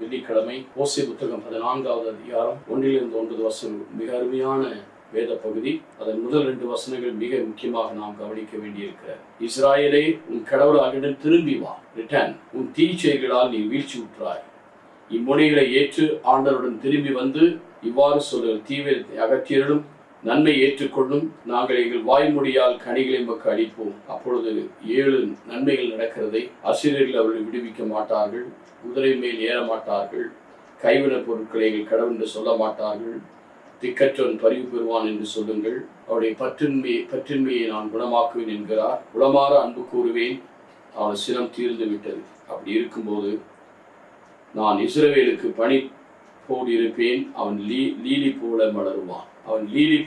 வெள்ளிக்கிழமை ஓசை புத்தகம் 14வது அதிகாரம் 1-9 மிக அருமையான வேத பகுதி. அதன் முதல் 2 வசனங்கள் மிக முக்கியமாக நாம் கவனிக்க வேண்டியிருக்கிறார். இஸ்ராயலே, உன் கடவுளாகிடம் திரும்பி வா, ரிட்டர்ன். உன் தீச்செய்களால் நீ வீழ்ச்சி உற்றாய். இம்மொழிகளை ஏற்று ஆண்டவருடன் திரும்பி வந்து இவ்வாறு சொல்லுங்கள்: தீவை அகற்றியலும் நன்மை ஏற்றுக்கொள்ளும். நாங்கள் எங்கள் வாய்மொழியால் கனிகளை மக்கள் அளிப்போம். அப்பொழுது 7 நன்மைகள் நடக்கிறதை அசிரியர்கள் அவர்களை விடுவிக்க மாட்டார்கள். குதிரை மேல் ஏற மாட்டார்கள். கைவினைப் பொருட்களை எங்கள் கடவுள் என்று சொல்ல மாட்டார்கள். திக்கற்றவன் பரிவு பெறுவான் என்று சொல்லுங்கள். அவருடைய பற்றின்மையை நான் குணமாக்குவேன் என்கிறார். உளமாற அன்பு கூறுவேன், அவன் சினம் தீர்ந்து விட்டது. அப்படி இருக்கும்போது நான் இஸ்ரவேலுக்கு பணி போல் இருப்பேன். அவன் லீலி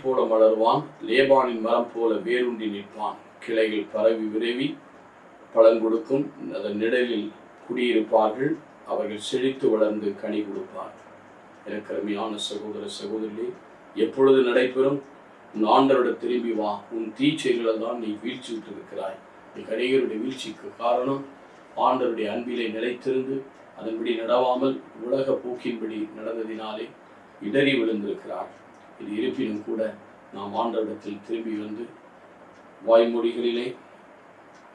போல மலருவான். லேபானின் மரம் போல வேரூன்றி நிற்பான். கிளைகள் பரவி விரைவி பலன் கொடுக்கும். அதன் நிழலில் குடியிருப்பார்கள். அவர்கள் செழித்து வளர்ந்து கனி கொடுப்பார்கள். எனக்கு அருமையான சகோதர சகோதரிகளே, எப்பொழுது நடைபெறும்? உன் ஆண்டவரிடம் திரும்பி வா. உன் தீச்செயல்களை தான் நீ வீழ்ச்சி விட்டிருக்கிறாய். நீ அநேகருடைய வீழ்ச்சிக்கு காரணம் ஆண்டவருடைய அன்பிலே நிலைத்திருந்து அதன்படி நடவாமல் உலக போக்கின்படி நடந்ததினாலே இடறி விழுந்திருக்கிறார். இது இருப்பினும் கூட நாம் ஆண்டவரிடத்தில் திரும்பி வந்து வாய்மொழிகளிலே,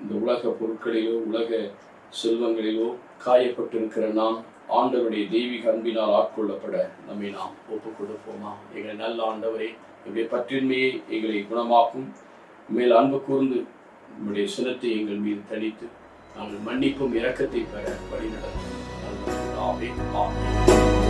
இந்த உலக பொருட்களிலோ உலக செல்வங்களிலோ காயப்பட்டிருக்கிற நாம் ஆண்டவருடைய தெய்வீக அன்பினால் ஆட்கொள்ளப்பட நம்மை நாம் ஒப்புக் கொடுப்போமா? எங்களை நல்ல ஆண்டவரே, எங்களுடைய பற்றின்மையை எங்களை குணமாக்கும். மேல் அன்பு கூர்ந்து நம்முடைய சினத்தை எங்கள் மீது தடித்து நாங்கள் மன்னிப்பும் இரக்கத்தை பெற வழி நடத்தும். ஆமென்.